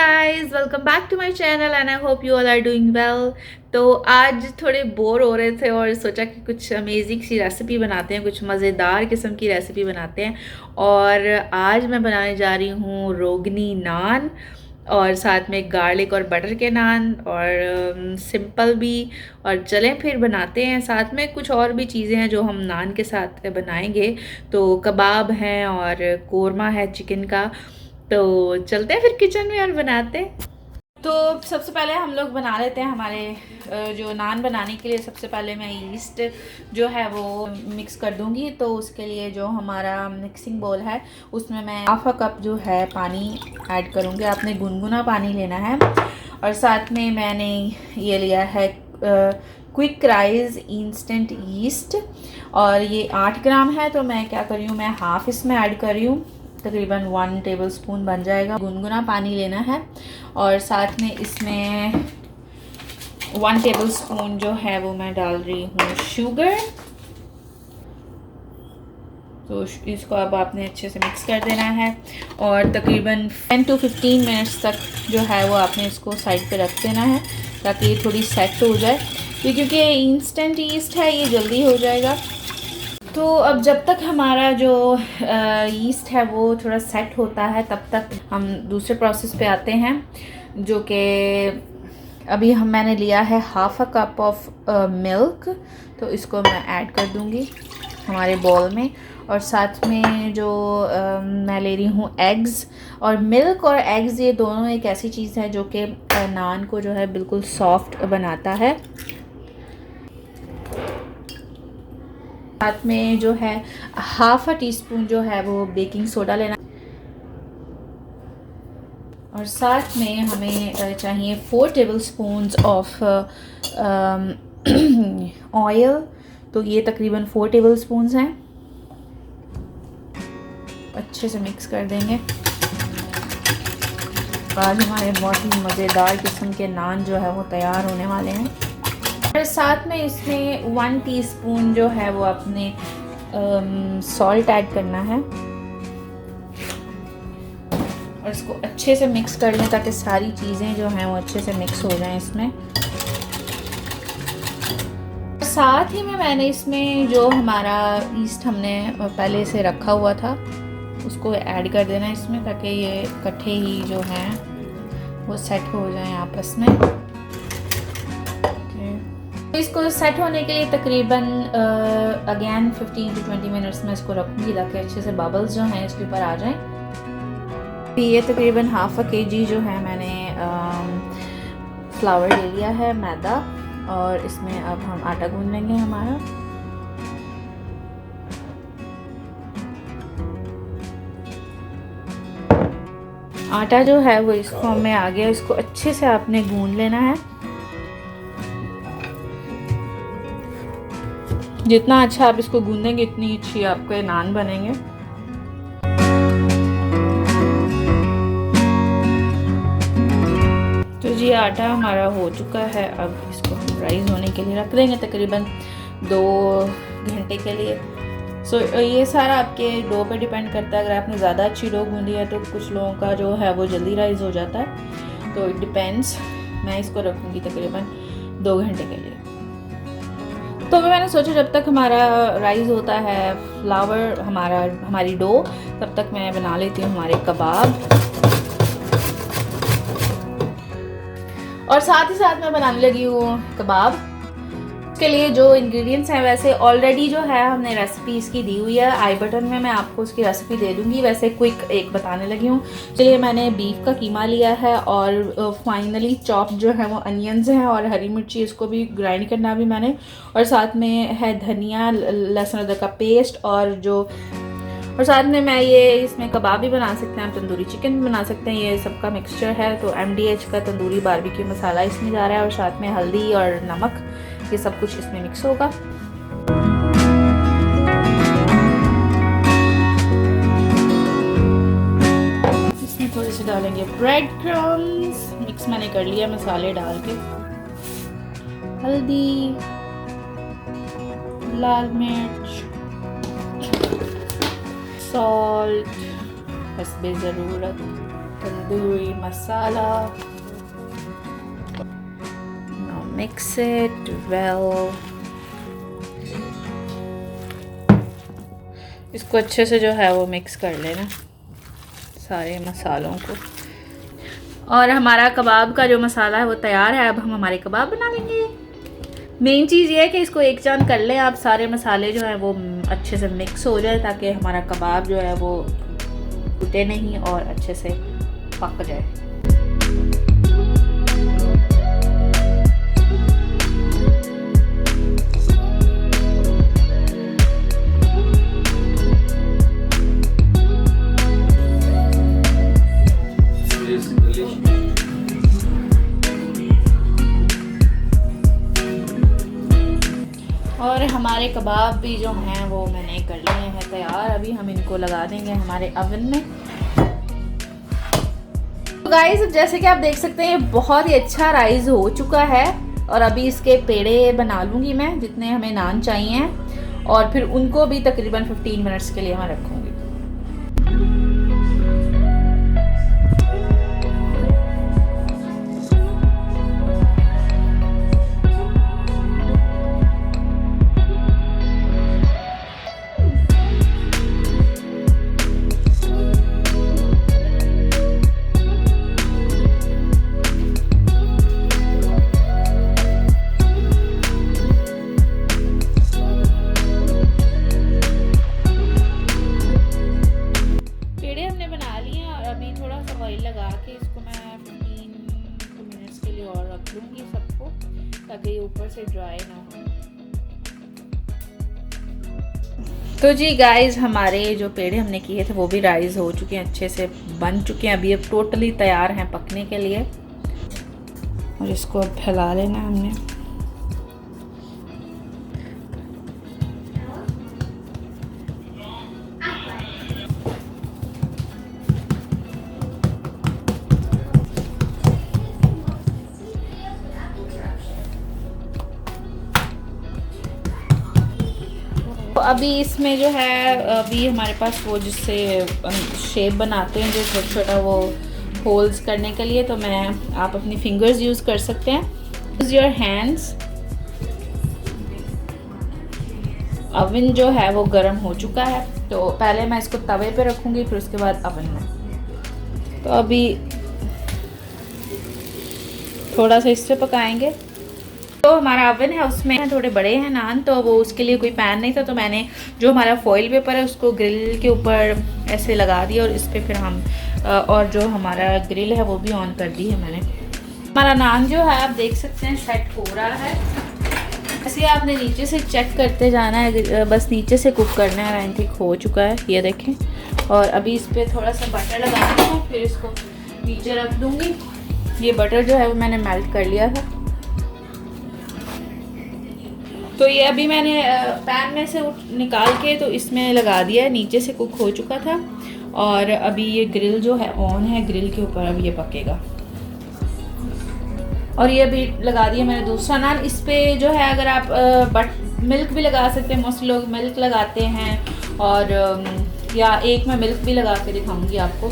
guys, welcome back to my channel and I hope you all are doing well. तो आज थोड़े bore हो रहे थे और सोचा कि कुछ अमेजिंग सी रेसिपी बनाते हैं, कुछ मज़ेदार किस्म की रेसिपी बनाते हैं। और आज मैं बनाने जा रही हूँ रोगनी नान और साथ में गार्लिक और बटर के नान और सिंपल भी। और चलें फिर बनाते हैं। साथ में कुछ और भी चीज़ें हैं जो हम नान के साथ बनाएंगे। तो कबाब हैं और कोरमा है चिकन का। तो चलते हैं फिर किचन में और बनाते हैं। तो सबसे पहले हम लोग बना लेते हैं हमारे जो नान बनाने के लिए। सबसे पहले मैं ईस्ट जो है वो मिक्स कर दूंगी। तो उसके लिए जो हमारा मिक्सिंग बोल है उसमें मैं हाफ कप जो है पानी ऐड करूँगी। आपने गुनगुना पानी लेना है। और साथ में मैंने ये लिया है क्विक राइज इंस्टेंट ईस्ट और ये 8 ग्राम है। तो मैं क्या कर रही हूँ, मैं हाफ़ इसमें ऐड कर रही हूँ, तकरीबन 1 टेबलस्पून बन जाएगा। गुनगुना पानी लेना है और साथ में इसमें 1 टेबलस्पून जो है वो मैं डाल रही हूँ शुगर। तो इसको अब आपने अच्छे से मिक्स कर देना है और तकरीबन 10 to 15 मिनट्स तक जो है वो आपने इसको साइड पे रख देना है ताकि ये थोड़ी सेट हो जाए। ये क्योंकि इंस्टेंट ईस्ट है ये जल्दी हो जाएगा। तो अब जब तक हमारा जो ईस्ट है वो थोड़ा सेट होता है तब तक हम दूसरे प्रोसेस पे आते हैं, जो कि अभी मैंने लिया है हाफ कप ऑफ मिल्क। तो इसको मैं ऐड कर दूंगी हमारे बॉल में। और साथ में जो मैं ले रही हूँ एग्स। और मिल्क और एग्स ये दोनों एक ऐसी चीज़ है जो कि नान को जो है बिल्कुल सॉफ्ट बनाता है। साथ में जो है हाफ टीस्पून जो है वो बेकिंग सोडा लेना और साथ में हमें चाहिए 4 टेबलस्पून्स ऑफ ऑयल। तो ये तकरीबन 4 टेबलस्पून्स हैं। अच्छे से मिक्स कर देंगे। आज हमारे बहुत ही मज़ेदार किस्म के नान जो है वो तैयार होने वाले हैं। और साथ में इसमें 1 टीस्पून जो है वो अपने सॉल्ट ऐड करना है और इसको अच्छे से मिक्स कर लें ताकि सारी चीज़ें जो हैं वो अच्छे से मिक्स हो जाएं इसमें। साथ ही में मैंने इसमें जो हमारा ईस्ट हमने पहले से रखा हुआ था उसको ऐड कर देना है इसमें ताकि ये इकट्ठे ही जो हैं वो सेट हो जाएं आपस में। इसको सेट होने के लिए तकरीबन अगेन 15 to 20 मिनट्स में इसको रखूँगी ताकि अच्छे से बबल्स जो हैं इसके ऊपर आ जाएं। ये तकरीबन हाफ kg जो है मैंने फ्लावर ले लिया है मैदा और इसमें अब हम आटा गूंद लेंगे हमारा। आटा जो है वो इस फॉर्म में आ गया। इसको अच्छे से आपने गूंद लेना है। जितना अच्छा आप इसको गूंदेंगे इतनी अच्छी आपके नान बनेंगे। तो जी आटा हमारा हो चुका है। अब इसको हम राइस होने के लिए रख देंगे तकरीबन 2 घंटे के लिए। सो ये सारा आपके डो पे डिपेंड करता है। अगर आपने ज़्यादा अच्छी डो गूंदी है तो कुछ लोगों का जो है वो जल्दी राइस हो जाता है। तो इट डिपेंड्स। मैं इसको रखूँगी तकरीबन 2 घंटे के लिए। तो मैंने सोचा जब तक हमारा राइस होता है फ्लावर हमारी डो, तब तक मैं बना लेती हूँ हमारे कबाब। और साथ ही साथ मैं बनाने लगी हूँ कबाब। इसके लिए जो इंग्रेडिएंट्स हैं वैसे ऑलरेडी जो है हमने रेसिपी इसकी दी हुई है। आई बटन में मैं आपको उसकी रेसिपी दे दूँगी। वैसे क्विक एक बताने लगी हूँ। चलिए, मैंने बीफ का कीमा लिया है और फाइनली चॉप जो है वो अनियंस हैं और हरी मिर्ची, इसको भी ग्राइंड करना भी मैंने। और साथ में है धनिया, लहसुन अदरक का पेस्ट और साथ में मैं ये इसमें कबाब भी बना सकते हैं, आप तंदूरी चिकन भी बना सकते हैं। ये सबका मिक्सचर है। तो MDH का तंदूरी बारबेक्यू मसाला इसमें जा रहा है और साथ में हल्दी और नमक, ये सब कुछ इसमें मिक्स होगा। इसमें थोड़े से डालेंगे ब्रेड क्रम्स। मिक्स मैंने कर लिया मसाले डाल के। हल्दी, लाल मिर्च, सॉल्ट हस्बे ज़रूरत, tandoori masala. Now mix it well. इसको अच्छे से जो है वो मिक्स कर लेना सारे मसालों को। और हमारा कबाब का जो मसाला है वो तैयार है। अब हम हमारे कबाब बना लेंगे। मेन चीज़ ये है कि इसको एक चांद कर लें आप, सारे मसाले जो हैं वो अच्छे से मिक्स हो जाए ताकि हमारा कबाब जो है वो टूटे नहीं और अच्छे से पक जाए। और हमारे कबाब भी जो हैं वो मैंने कर लिए हैं तैयार। अभी हम इनको लगा देंगे हमारे अवन में। तो गाइस जैसे कि आप देख सकते हैं बहुत ही अच्छा राइस हो चुका है। और अभी इसके पेड़े बना लूँगी मैं, जितने हमें नान चाहिए, और फिर उनको भी तकरीबन 15 मिनट्स के लिए मैं रखूँगी। ताकि ऊपर से ड्राई ना हो। तो जी गाइस हमारे जो पेड़े हमने किए थे वो भी राइस हो चुके हैं, अच्छे से बन चुके हैं। अभी अब टोटली तैयार हैं पकने के लिए। और इसको अब फैला लेना हमने। अभी इसमें जो है अभी हमारे पास वो जिससे शेप बनाते हैं जो छोटा छोटा वो होल्स करने के लिए, तो मैं आप अपनी फिंगर्स यूज़ कर सकते हैं। Use your hands. अवन जो है वो गर्म हो चुका है, तो पहले मैं इसको तवे पे रखूँगी फिर उसके बाद अवन में। तो अभी थोड़ा सा इससे पकाएंगे। तो हमारा ओवन है उसमें थोड़े बड़े हैं नान, तो वो उसके लिए कोई पैन नहीं था, तो मैंने जो हमारा फॉइल पेपर है उसको ग्रिल के ऊपर ऐसे लगा दिया और इस पर फिर हम और जो हमारा ग्रिल है वो भी ऑन कर दी है मैंने। हमारा नान जो है आप देख सकते हैं सेट हो रहा है। ऐसे आपने नीचे से चेक करते जाना है, बस नीचे से कुक करना है। आई थिंक हो चुका है, ये देखें। और अभी इस पर थोड़ा सा बटर लगाना है, फिर इसको नीचे रख दूँगी। ये बटर जो है वो मैंने मेल्ट कर लिया था। तो ये अभी मैंने पैन में से निकाल के तो इसमें लगा दिया है, नीचे से कुक हो चुका था। और अभी ये ग्रिल जो है ऑन है, ग्रिल के ऊपर अब ये पकेगा। और ये अभी लगा दिया मैंने दूसरा नान। इस पर जो है अगर आप मिल्क भी लगा सकते हैं, मोस्ट लोग मिल्क लगाते हैं, और या एक मैं मिल्क भी लगा के दिखाऊंगी आपको।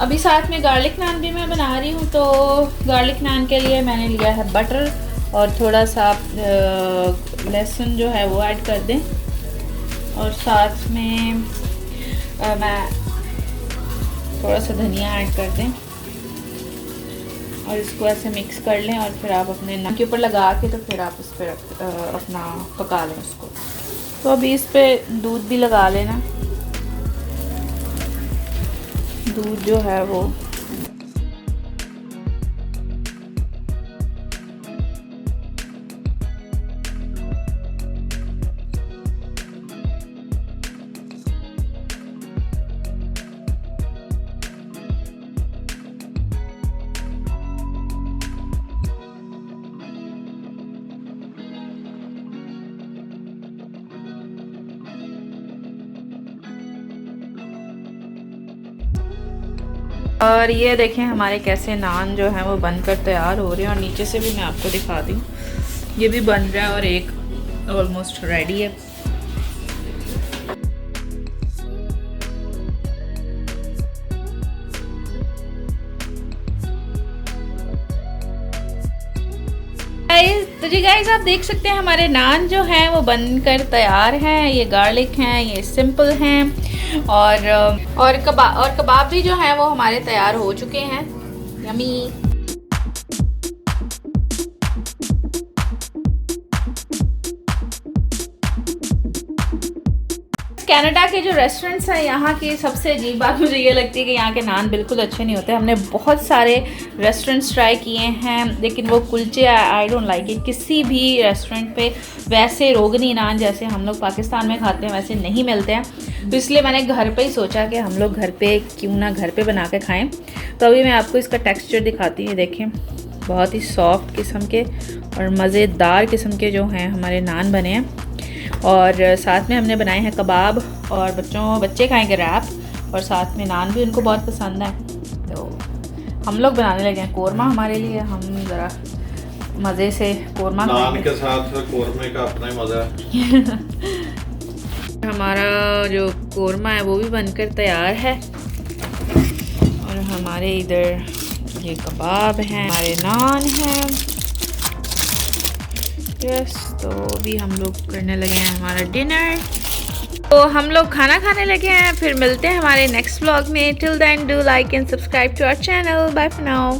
अभी साथ में गार्लिक नान भी मैं बना रही हूँ, तो गार्लिक नान के लिए मैंने लिया है बटर और थोड़ा सा लहसुन जो है वो ऐड कर दें, और साथ में मैं थोड़ा सा धनिया ऐड कर दें और इसको ऐसे मिक्स कर लें। और फिर आप अपने नान के ऊपर लगा के तो फिर आप उस पर अपना पका लें उसको। तो अभी इस पर दूध भी लगा लेना। दूध जो है वो और ये देखें हमारे कैसे नान जो हैं वो बनकर तैयार हो रहे हैं। और नीचे से भी मैं आपको दिखा दूँ, ये भी बन रहा है और एक ऑलमोस्ट रेडी है। जी गाइस, आप देख सकते हैं हमारे नान जो हैं वो बनकर तैयार हैं। ये गार्लिक हैं, ये सिंपल हैं और कबाब भी जो हैं वो हमारे तैयार हो चुके हैं। यमी। कनाडा के जो रेस्टोरेंट्स हैं यहाँ की सबसे अजीब बात मुझे ये लगती है कि यहाँ के नान बिल्कुल अच्छे नहीं होते। हमने बहुत सारे रेस्टोरेंट्स ट्राई किए हैं लेकिन वो कुलचे आई डोंट लाइक इट। किसी भी रेस्टोरेंट पे वैसे रोगनी नान जैसे हम लोग पाकिस्तान में खाते हैं वैसे नहीं मिलते हैं। तो इसलिए मैंने घर पे ही सोचा कि हम लोग घर पे क्यों ना घर पे बना के खाएँ। तो अभी मैं आपको इसका टेक्स्चर दिखाती हूँ। देखें, बहुत ही सॉफ्ट किस्म के और मज़ेदार किस्म के जो हैं हमारे नान बने हैं। और साथ में हमने बनाए हैं कबाब और बच्चे खाएंगे रैप और साथ में नान भी उनको बहुत पसंद है। तो हम लोग बनाने लगे हैं कोरमा हमारे लिए। हम ज़रा मज़े से कोरमा नान के साथ कोरमे का अपना ही मज़ा है। हमारा जो कोरमा है वो भी बनकर तैयार है और हमारे इधर ये कबाब हैं, हमारे नान हैं। यस, तो भी हम लोग करने लगे हैं हमारा डिनर। तो हम लोग खाना खाने लगे हैं। फिर मिलते हैं हमारे नेक्स्ट व्लॉग में। Till then do like and subscribe to our channel. Bye for now.